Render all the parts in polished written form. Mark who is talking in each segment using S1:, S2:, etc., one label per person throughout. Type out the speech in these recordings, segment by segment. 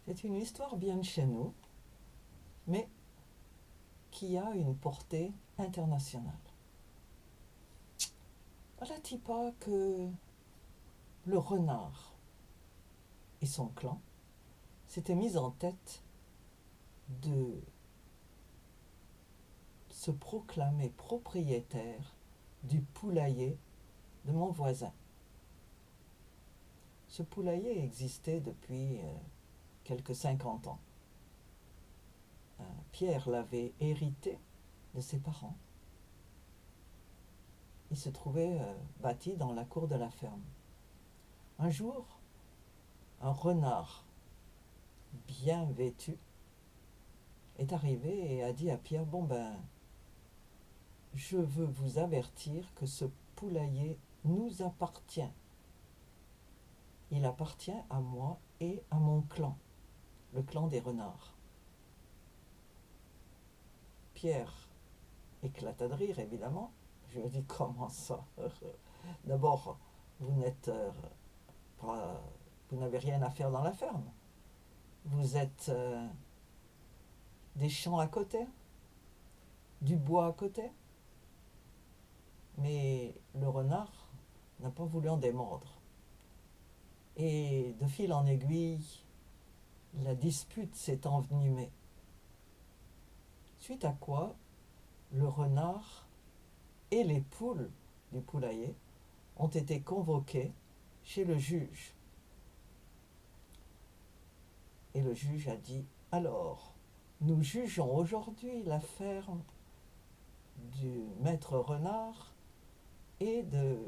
S1: C'est une histoire bien de chez nous, mais qui a une portée internationale. Voilà-t-il pas que le renard et son clan s'étaient mis en tête de se proclamer propriétaire du poulailler de mon voisin. Ce poulailler existait depuis quelques 50 ans. Pierre l'avait hérité de ses parents. Il se trouvait bâti dans la cour de la ferme. Un jour, un renard bien vêtu est arrivé et a dit à Pierre, bon ben, je veux vous avertir que ce poulailler nous appartient. Il appartient à moi et à mon clan, le clan des renards. Pierre éclata de rire, évidemment. Je lui ai dit, comment ça? D'abord, vous n'êtes pas, vous n'avez rien à faire dans la ferme. Vous êtes des champs à côté, du bois à côté. Mais le renard n'a pas voulu en démordre. Et de fil en aiguille, la dispute s'est envenimée. Suite à quoi, le renard et les poules du poulailler ont été convoqués chez le juge. Et le juge a dit, alors, nous jugeons aujourd'hui l'affaire du maître renard et de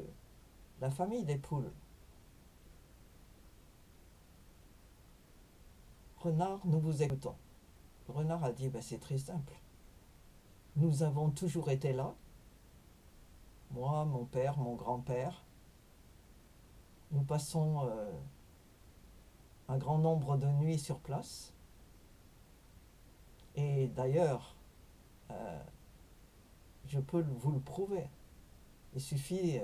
S1: la famille des poules. Renard, nous vous écoutons. Le renard a dit, ben, c'est très simple. Nous avons toujours été là, moi, mon père, mon grand-père. Nous passons un grand nombre de nuits sur place. Et d'ailleurs, je peux vous le prouver. Il suffit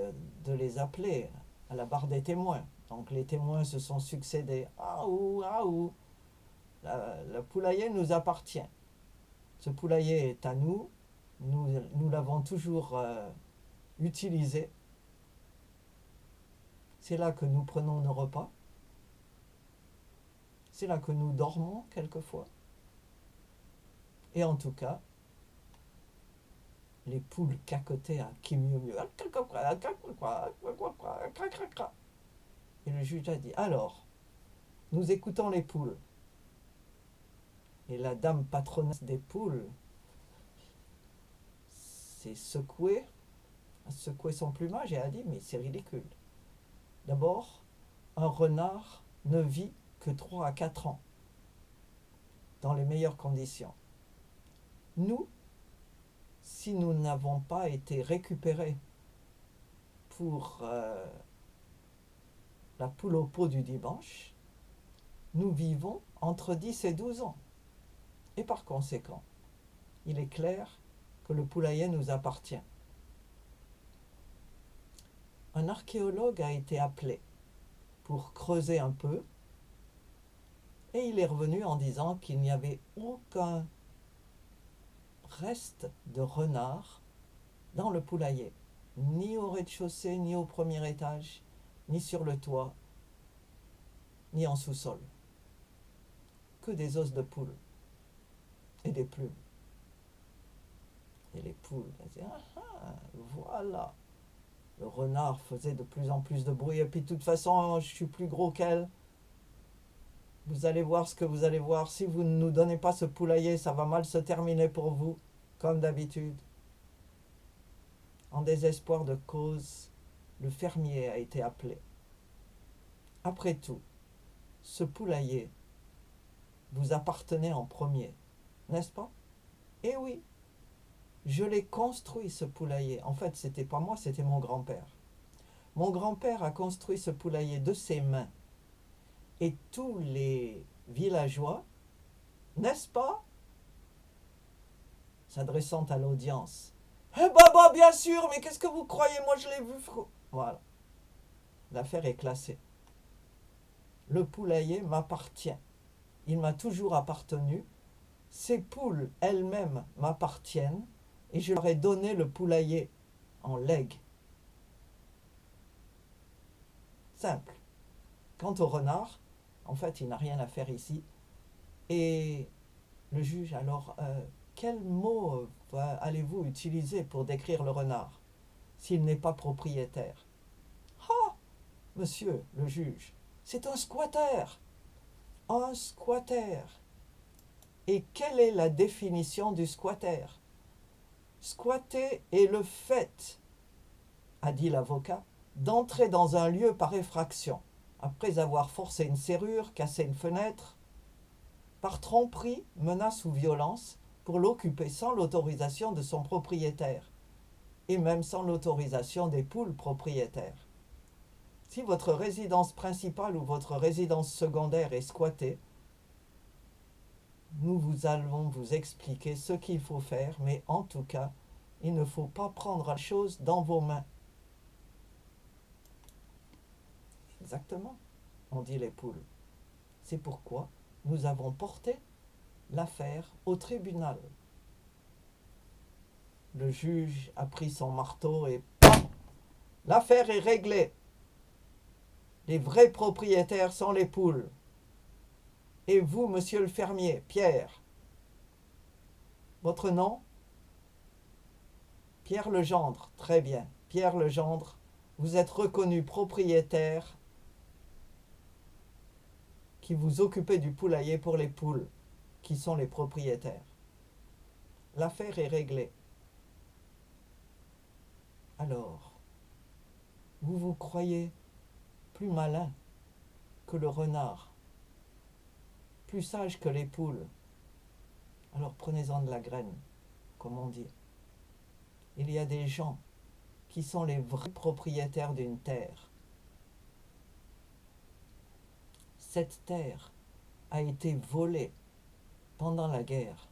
S1: de les appeler à la barre des témoins. Donc les témoins se sont succédés. Ah ou, le poulailler nous appartient. Ce poulailler est à nous. Nous l'avons toujours utilisé. C'est là que nous prenons nos repas. C'est là que nous dormons quelquefois. Et en tout cas, les poules caquetaient à qui mieux mieux. Et le juge a dit, alors, nous écoutons les poules. Et la dame patronesse des poules s'est secouée, a secoué son plumage et a dit, mais c'est ridicule. D'abord, un renard ne vit que 3 à 4 ans, dans les meilleures conditions. Nous, si nous n'avons pas été récupérés pour la poule au pot du dimanche, nous vivons entre 10 et 12 ans. Et par conséquent, il est clair que le poulailler nous appartient. Un archéologue a été appelé pour creuser un peu et il est revenu en disant qu'il n'y avait aucun reste de renard dans le poulailler, ni au rez-de-chaussée, ni au premier étage, ni sur le toit, ni en sous-sol. Que des os de poule et des plumes. Et les poules disaient, voilà. Le renard faisait de plus en plus de bruit, et puis de toute façon, je suis plus gros qu'elle. Vous allez voir ce que vous allez voir. Si vous ne nous donnez pas ce poulailler, ça va mal se terminer pour vous, comme d'habitude. En désespoir de cause, le fermier a été appelé. Après tout, ce poulailler vous appartenait en premier, n'est-ce pas? Eh oui, je l'ai construit ce poulailler. En fait, c'était pas moi, c'était mon grand-père. Mon grand-père a construit ce poulailler de ses mains. Et tous les villageois, n'est-ce pas? S'adressant à l'audience. Eh bah, bien sûr, mais qu'est-ce que vous croyez? Moi, je l'ai vu. Voilà. L'affaire est classée. Le poulailler m'appartient. il m'a toujours appartenu, ces poules elles-mêmes m'appartiennent et je leur ai donné le poulailler en legs. Simple. Quant au renard, en fait, il n'a rien à faire ici. Et le juge, alors, quel mot allez-vous utiliser pour décrire le renard s'il n'est pas propriétaire? Ah, monsieur le juge, c'est un squatter. Un squatter. Et quelle est la définition du squatter? Squatter est le fait, a dit l'avocat, d'entrer dans un lieu par effraction, après avoir forcé une serrure, cassé une fenêtre, par tromperie, menace ou violence, pour l'occuper sans l'autorisation de son propriétaire, et même sans l'autorisation des poules propriétaires. Si votre résidence principale ou votre résidence secondaire est squattée, nous allons vous expliquer ce qu'il faut faire, mais en tout cas, il ne faut pas prendre la chose dans vos mains. Exactement, ont dit les poules. C'est pourquoi nous avons porté l'affaire au tribunal. Le juge a pris son marteau et PAM! L'affaire est réglée. Les vrais propriétaires sont les poules. Et vous, monsieur le fermier, Pierre, votre nom? Pierre Legendre, très bien. Pierre Legendre, vous êtes reconnu propriétaire qui vous occupez du poulailler pour les poules, qui sont les propriétaires. L'affaire est réglée. Alors, vous vous croyez plus malin que le renard, plus sage que les poules. Alors prenez-en de la graine, comme on dit. Il y a des gens qui sont les vrais propriétaires d'une terre. Cette terre a été volée pendant la guerre,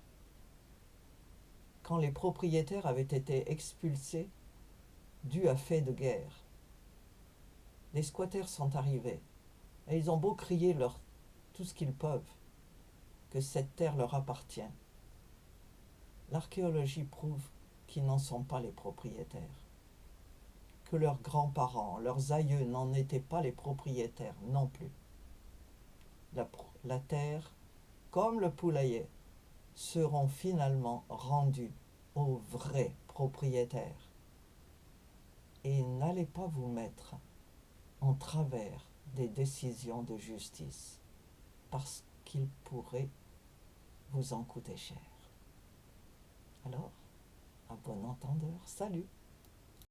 S1: quand les propriétaires avaient été expulsés dû à fait de guerre. Les squatters sont arrivés et ils ont beau crier tout ce qu'ils peuvent, que cette terre leur appartient. L'archéologie prouve qu'ils n'en sont pas les propriétaires, que leurs grands-parents, leurs aïeux n'en étaient pas les propriétaires non plus. La terre, comme le poulailler, seront finalement rendus aux vrais propriétaires. Et n'allez pas vous mettre en travers des décisions de justice, parce qu'il pourrait vous en coûter cher. Alors, à bon entendeur, salut!